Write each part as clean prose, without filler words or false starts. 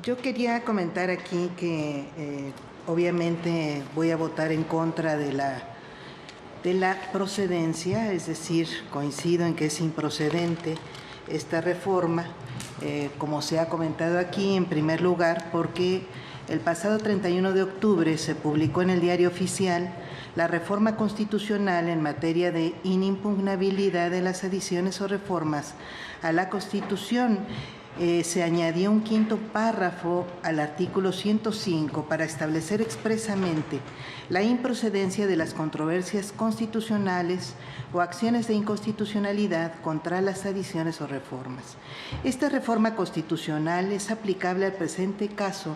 Yo quería comentar aquí que obviamente voy a votar en contra de la procedencia, es decir, coincido en que es improcedente esta reforma, como se ha comentado aquí, en primer lugar, porque el pasado 31 de octubre se publicó en el Diario Oficial la reforma constitucional en materia de inimpugnabilidad de las adiciones o reformas a la Constitución. Se añadió un quinto párrafo al artículo 105 para establecer expresamente la improcedencia de las controversias constitucionales o acciones de inconstitucionalidad contra las adiciones o reformas. Esta reforma constitucional es aplicable al presente caso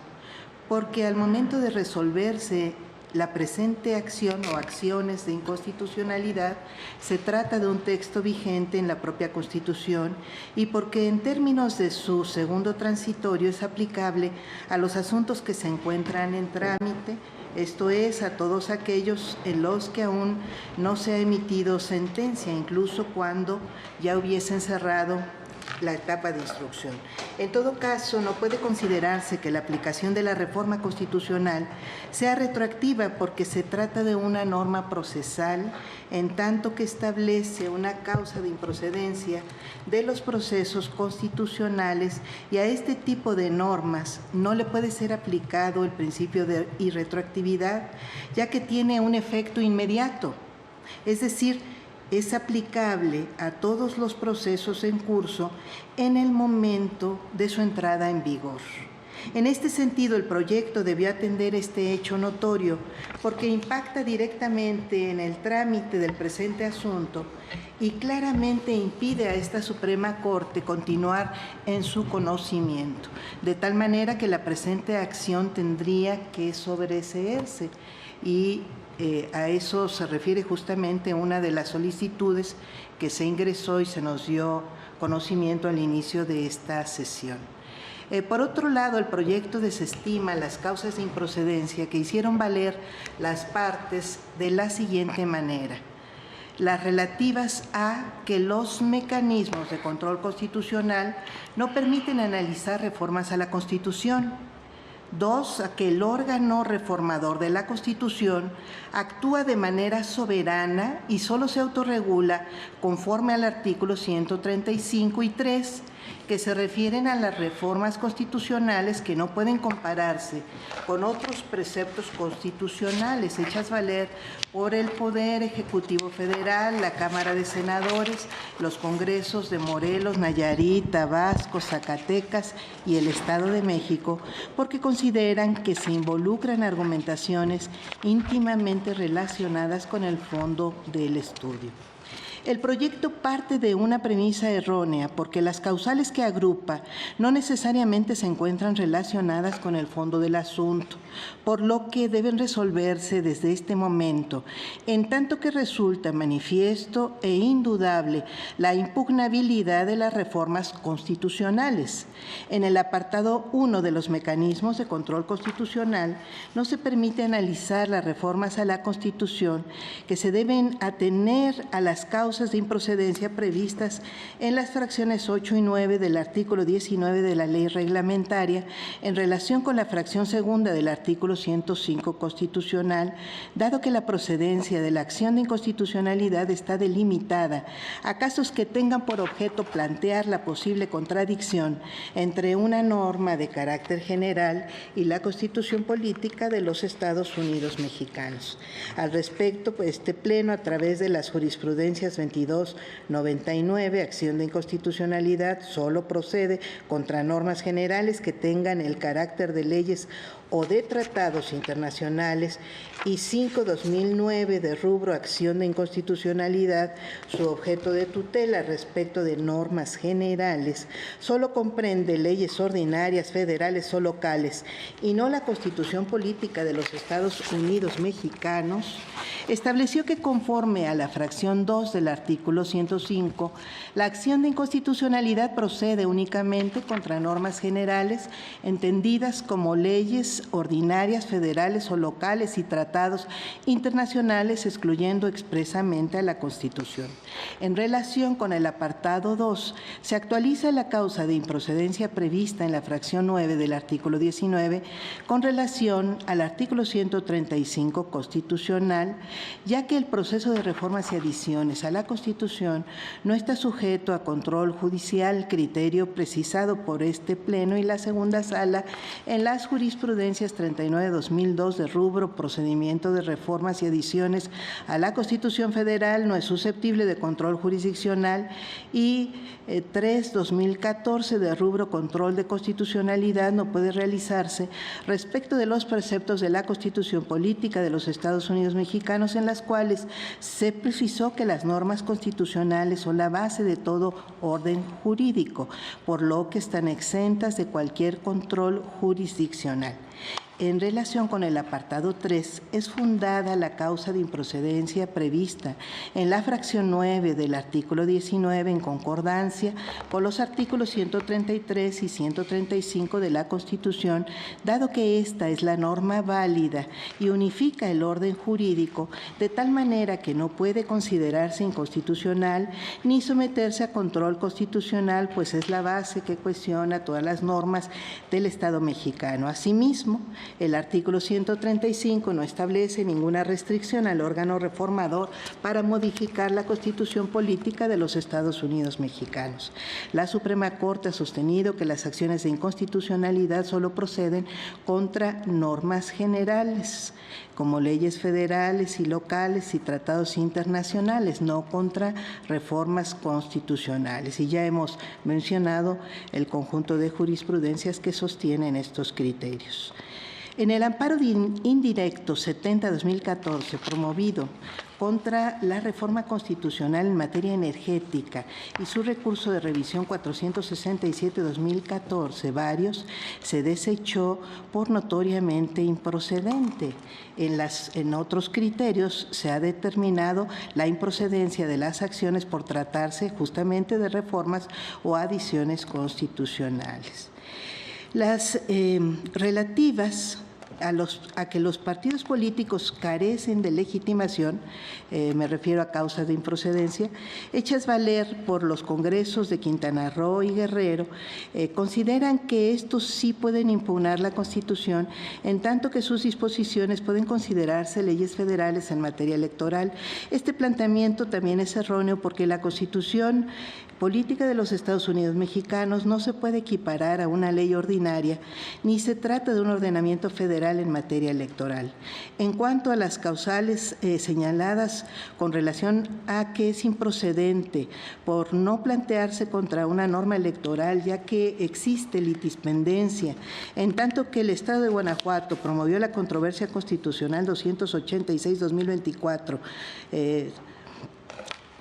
porque al momento de resolverse la presente acción o acciones de inconstitucionalidad se trata de un texto vigente en la propia Constitución y porque en términos de su segundo transitorio es aplicable a los asuntos que se encuentran en trámite, esto es, a todos aquellos en los que aún no se ha emitido sentencia, incluso cuando ya hubiesen cerrado la etapa de instrucción. En todo caso, no puede considerarse que la aplicación de la reforma constitucional sea retroactiva porque se trata de una norma procesal en tanto que establece una causa de improcedencia de los procesos constitucionales y a este tipo de normas no le puede ser aplicado el principio de irretroactividad, ya que tiene un efecto inmediato, es decir, es aplicable a todos los procesos en curso en el momento de su entrada en vigor. En este sentido, el proyecto debió atender este hecho notorio porque impacta directamente en el trámite del presente asunto y claramente impide a esta Suprema Corte continuar en su conocimiento, de tal manera que la presente acción tendría que sobreseerse y a eso se refiere justamente una de las solicitudes que se ingresó y se nos dio conocimiento al inicio de esta sesión. Por otro lado, el proyecto desestima las causas de improcedencia que hicieron valer las partes de la siguiente manera: las relativas a que los mecanismos de control constitucional no permiten analizar reformas a la Constitución. 2, a que el órgano reformador de la Constitución actúa de manera soberana y solo se autorregula conforme al artículo 135 y 3, que se refieren a las reformas constitucionales que no pueden compararse con otros preceptos constitucionales hechas valer por el Poder Ejecutivo Federal, la Cámara de Senadores, los Congresos de Morelos, Nayarit, Tabasco, Zacatecas y el Estado de México, porque consideran que se involucran argumentaciones íntimamente relacionadas con el fondo del estudio. El proyecto parte de una premisa errónea porque las causales que agrupa no necesariamente se encuentran relacionadas con el fondo del asunto, por lo que deben resolverse desde este momento, en tanto que resulta manifiesto e indudable la impugnabilidad de las reformas constitucionales. En el apartado 1 de los mecanismos de control constitucional no se permite analizar las reformas a la Constitución que se deben atener a las causas de improcedencia previstas en las fracciones 8 y 9 del artículo 19 de la ley reglamentaria en relación con la fracción segunda del artículo 105 constitucional, dado que la procedencia de la acción de inconstitucionalidad está delimitada a casos que tengan por objeto plantear la posible contradicción entre una norma de carácter general y la Constitución política de los Estados Unidos mexicanos. Al respecto, este Pleno, a través de las jurisprudencias 2299, acción de inconstitucionalidad, solo procede contra normas generales que tengan el carácter de leyes o de tratados internacionales, y 5/2009 de rubro acción de inconstitucionalidad, su objeto de tutela respecto de normas generales solo comprende leyes ordinarias, federales o locales, y no la Constitución política de los Estados Unidos mexicanos, estableció que conforme a la fracción 2 del artículo 105, la acción de inconstitucionalidad procede únicamente contra normas generales entendidas como leyes ordinarias, federales o locales y tratados internacionales, excluyendo expresamente a la Constitución. En relación con el apartado 2, se actualiza la causa de improcedencia prevista en la fracción 9 del artículo 19 con relación al artículo 135 constitucional, ya que el proceso de reformas y adiciones a la Constitución no está sujeto a control judicial, criterio precisado por este Pleno y la segunda sala en las jurisprudencias 39-2002 de rubro procedimiento de reformas y adiciones a la Constitución Federal, no es susceptible de control jurisdiccional, y 3-2014 de rubro control de constitucionalidad no puede realizarse respecto de los preceptos de la Constitución Política de los Estados Unidos Mexicanos, en las cuales se precisó que las normas constitucionales son la base de todo orden jurídico, por lo que están exentas de cualquier control jurisdiccional. En relación con el apartado 3, es fundada la causa de improcedencia prevista en la fracción 9 del artículo 19 en concordancia con los artículos 133 y 135 de la Constitución, dado que esta es la norma válida y unifica el orden jurídico de tal manera que no puede considerarse inconstitucional ni someterse a control constitucional, pues es la base que cuestiona todas las normas del Estado mexicano. Asimismo, el artículo 135 no establece ninguna restricción al órgano reformador para modificar la Constitución Política de los Estados Unidos Mexicanos. La Suprema Corte ha sostenido que las acciones de inconstitucionalidad solo proceden contra normas generales, como leyes federales y locales y tratados internacionales, no contra reformas constitucionales. Y ya hemos mencionado el conjunto de jurisprudencias que sostienen estos criterios. En el amparo indirecto 70-2014, promovido contra la reforma constitucional en materia energética y su recurso de revisión 467-2014, varios, se desechó por notoriamente improcedente. En otros criterios se ha determinado la improcedencia de las acciones por tratarse justamente de reformas o adiciones constitucionales. Las relativas a que los partidos políticos carecen de legitimación, me refiero a causas de improcedencia, hechas valer por los congresos de Quintana Roo y Guerrero, consideran que estos sí pueden impugnar la Constitución, en tanto que sus disposiciones pueden considerarse leyes federales en materia electoral. Este planteamiento también es erróneo porque la Constitución Política de los Estados Unidos Mexicanos no se puede equiparar a una ley ordinaria, ni se trata de un ordenamiento federal en materia electoral. En cuanto a las causales señaladas con relación a que es improcedente por no plantearse contra una norma electoral, ya que existe litispendencia, en tanto que el Estado de Guanajuato promovió la controversia constitucional 286-2024,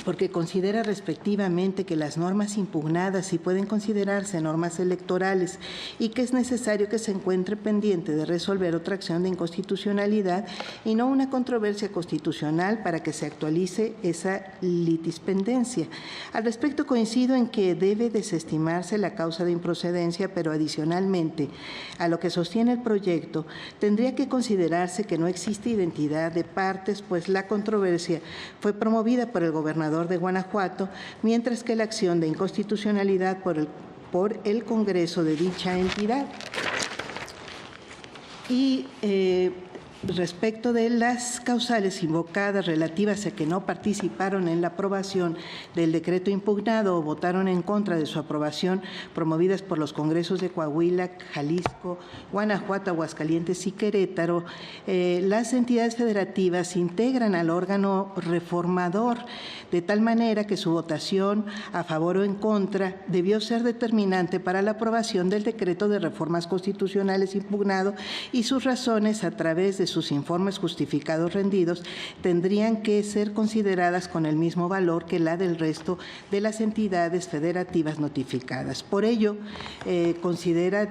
porque considera respectivamente que las normas impugnadas sí pueden considerarse normas electorales y que es necesario que se encuentre pendiente de resolver otra acción de inconstitucionalidad y no una controversia constitucional para que se actualice esa litispendencia. Al respecto, coincido en que debe desestimarse la causa de improcedencia, pero adicionalmente a lo que sostiene el proyecto, tendría que considerarse que no existe identidad de partes, pues la controversia fue promovida por el gobernador de Guanajuato, mientras que la acción de inconstitucionalidad por el Congreso de dicha entidad. Y respecto de las causales invocadas relativas a que no participaron en la aprobación del decreto impugnado o votaron en contra de su aprobación, promovidas por los congresos de Coahuila, Jalisco, Guanajuato, Aguascalientes y Querétaro, las entidades federativas integran al órgano reformador, de tal manera que su votación a favor o en contra debió ser determinante para la aprobación del decreto de reformas constitucionales impugnado y sus razones a través de de sus informes justificados rendidos tendrían que ser consideradas con el mismo valor que la del resto de las entidades federativas notificadas. Por ello, considera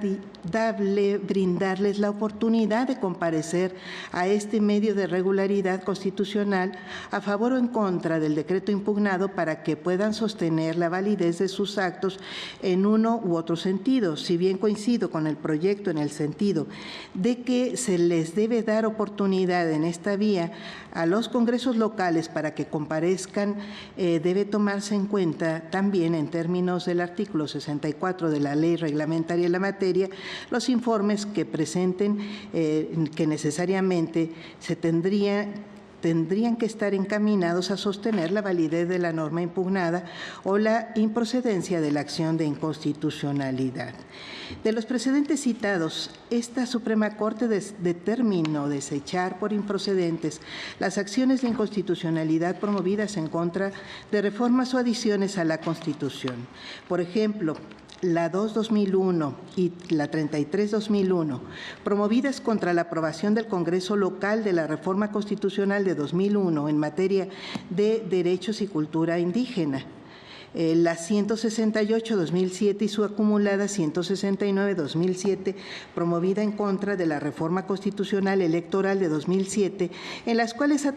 dable brindarles la oportunidad de comparecer a este medio de regularidad constitucional a favor o en contra del decreto impugnado para que puedan sostener la validez de sus actos en uno u otro sentido. Si bien coincido con el proyecto en el sentido de que se les debe dar oportunidad en esta vía a los congresos locales para que comparezcan, debe tomarse en cuenta también en términos del artículo 64 de la ley reglamentaria en la materia, los informes que presenten que necesariamente tendrían que estar encaminados a sostener la validez de la norma impugnada o la improcedencia de la acción de inconstitucionalidad. De los precedentes citados, esta Suprema Corte determinó desechar por improcedentes las acciones de inconstitucionalidad promovidas en contra de reformas o adiciones a la Constitución. Por ejemplo, la 2-2001 y la 33-2001, promovidas contra la aprobación del Congreso Local de la Reforma Constitucional de 2001 en materia de derechos y cultura indígena. La 168-2007 y su acumulada 169-2007, promovida en contra de la Reforma Constitucional Electoral de 2007, en las cuales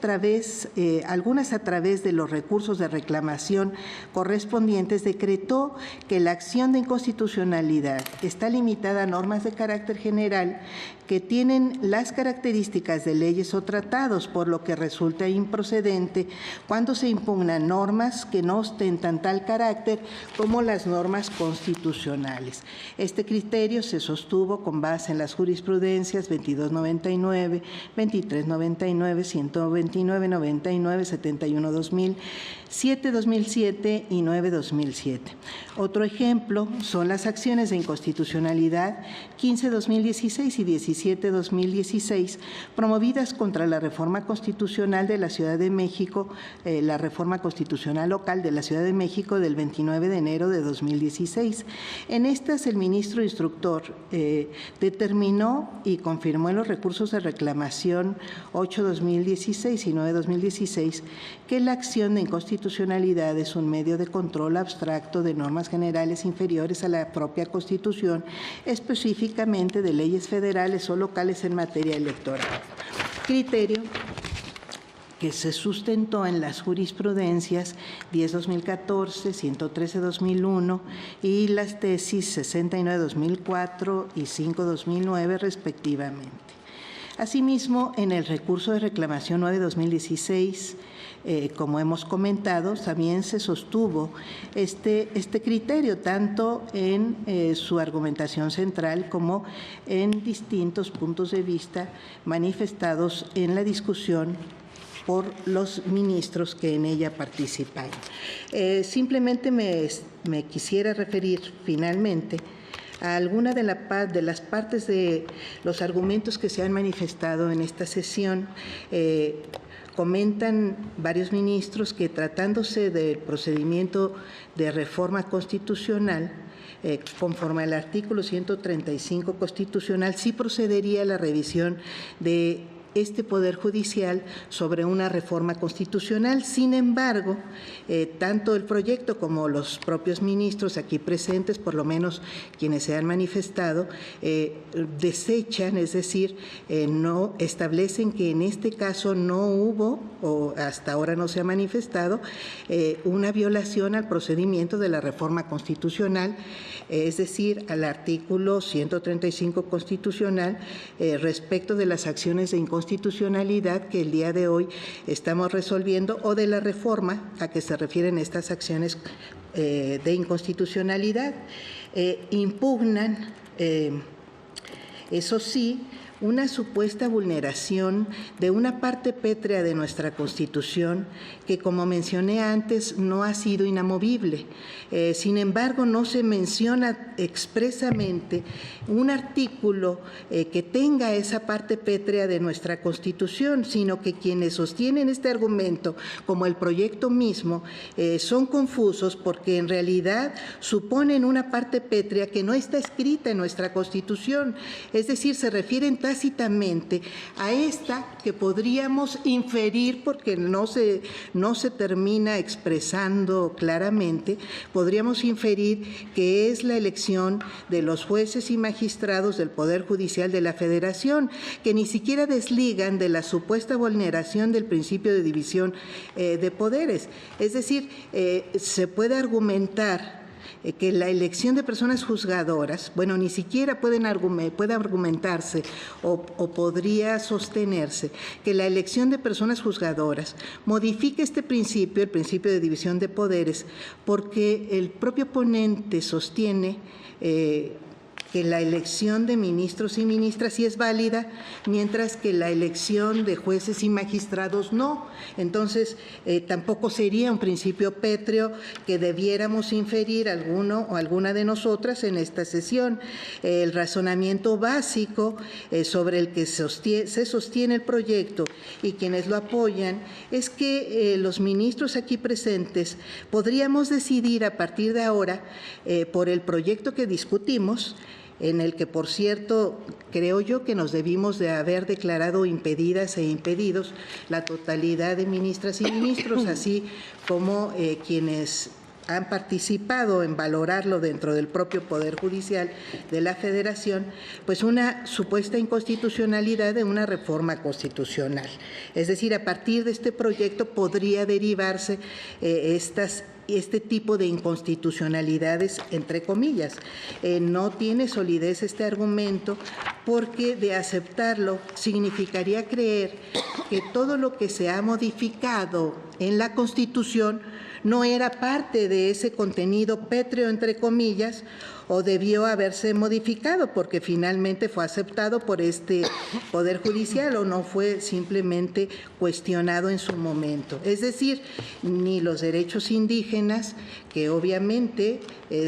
algunas a través de los recursos de reclamación correspondientes decretó que la acción de inconstitucionalidad está limitada a normas de carácter general que tienen las características de leyes o tratados, por lo que resulta improcedente cuando se impugnan normas que no ostentan tal carácter como las normas constitucionales. Este criterio se sostuvo con base en las jurisprudencias 2299, 2399, 12999, 71-2000, 7-2007 y 9-2007. Otro ejemplo son las acciones de inconstitucionalidad 15-2016 y 17-2016, promovidas contra la Reforma Constitucional de la Ciudad de México, la Reforma Constitucional Local de la Ciudad de México del 29 de enero de 2016. En estas, el ministro instructor determinó y confirmó en los recursos de reclamación 8-2016 y 9-2016 que la acción de inconstitucionalidad es un medio de control abstracto de normas generales inferiores a la propia Constitución, específicamente de leyes federales o locales en materia electoral. Criterio que se sustentó en las jurisprudencias 10-2014, 113-2001 y las tesis 69-2004 y 5-2009 respectivamente. Asimismo, en el recurso de reclamación 9-2016, como hemos comentado, también se sostuvo este criterio, tanto en su argumentación central como en distintos puntos de vista manifestados en la discusión por los ministros que en ella participaron. Simplemente me quisiera referir finalmente a alguna de las partes de los argumentos que se han manifestado en esta sesión. Comentan varios ministros que, tratándose del procedimiento de reforma constitucional, conforme al artículo 135 constitucional, sí procedería a la revisión de este Poder Judicial sobre una reforma constitucional. Sin embargo, tanto el proyecto como los propios ministros aquí presentes, por lo menos quienes se han manifestado, desechan, es decir, no establecen que en este caso no hubo, o hasta ahora no se ha manifestado, una violación al procedimiento de la reforma constitucional, es decir, al artículo 135 constitucional respecto de las acciones de inconstitucionalidad que el día de hoy estamos resolviendo, o de la reforma a que se refieren estas acciones de inconstitucionalidad. Impugnan, eso sí, una supuesta vulneración de una parte pétrea de nuestra Constitución que, como mencioné antes, no ha sido inamovible. Sin embargo, no se menciona expresamente un artículo que tenga esa parte pétrea de nuestra Constitución, sino que quienes sostienen este argumento, como el proyecto mismo, son confusos porque en realidad suponen una parte pétrea que no está escrita en nuestra Constitución, es decir, se refieren tácitamente a esta que podríamos inferir, porque no se termina expresando claramente, podríamos inferir que es la elección de los jueces y magistrados del Poder Judicial de la Federación, que ni siquiera desligan de la supuesta vulneración del principio de división de poderes. Es decir, se puede argumentar que la elección de personas juzgadoras, bueno, ni siquiera puede argumentarse o podría sostenerse que la elección de personas juzgadoras modifique este principio, el principio de división de poderes, porque el propio ponente sostiene que la elección de ministros y ministras sí es válida, mientras que la elección de jueces y magistrados no. Entonces, tampoco sería un principio pétreo que debiéramos inferir alguno o alguna de nosotras en esta sesión. El razonamiento básico sobre el que se sostiene el proyecto y quienes lo apoyan es que los ministros aquí presentes podríamos decidir a partir de ahora por el proyecto que discutimos, en el que, por cierto, creo yo que nos debimos de haber declarado impedidas e impedidos la totalidad de ministras y ministros, así como quienes han participado en valorarlo dentro del propio Poder Judicial de la Federación, pues una supuesta inconstitucionalidad de una reforma constitucional. Es decir, a partir de este proyecto podría derivarse este tipo de inconstitucionalidades, entre comillas. No tiene solidez este argumento porque de aceptarlo significaría creer que todo lo que se ha modificado en la Constitución no era parte de ese contenido pétreo, entre comillas, o debió haberse modificado porque finalmente fue aceptado por este Poder Judicial o no fue simplemente cuestionado en su momento. Es decir, ni los derechos indígenas, que obviamente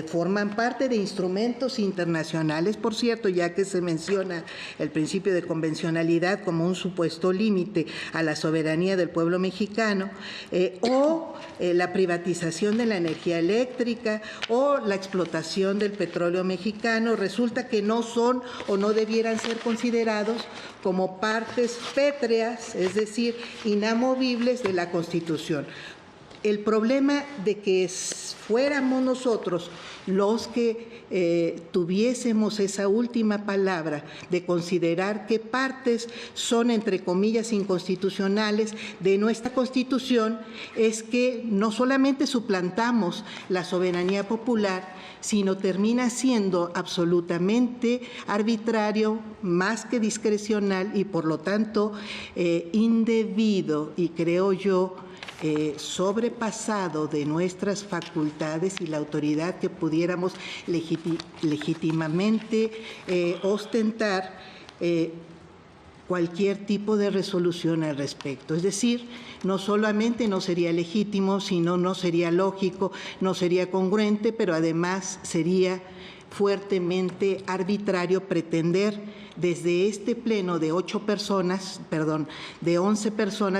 forman parte de instrumentos internacionales, por cierto, ya que se menciona el principio de convencionalidad como un supuesto límite a la soberanía del pueblo mexicano, o la privatización de la energía eléctrica o la explotación del petróleo mexicano, resulta que no son o no debieran ser considerados como partes pétreas, es decir, inamovibles de la Constitución. El problema de que fuéramos nosotros los que tuviésemos esa última palabra de considerar qué partes son, entre comillas, inconstitucionales de nuestra Constitución, es que no solamente suplantamos la soberanía popular, sino termina siendo absolutamente arbitrario, más que discrecional y, por lo tanto, indebido y, creo yo, sobrepasado de nuestras facultades y la autoridad que pudiéramos legítimamente ostentar cualquier tipo de resolución al respecto. Es decir, no solamente no sería legítimo, sino no sería lógico, no sería congruente, pero además sería fuertemente arbitrario pretender desde este pleno de 11 personas,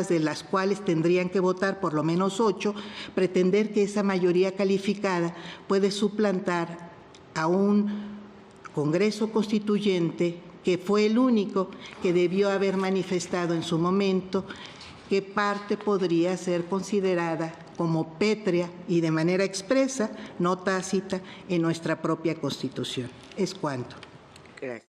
de las cuales tendrían que votar por lo menos 8, pretender que esa mayoría calificada puede suplantar a un Congreso Constituyente que fue el único que debió haber manifestado en su momento qué parte podría ser considerada como pétrea y de manera expresa, no tácita, en nuestra propia Constitución. Es cuanto. Gracias.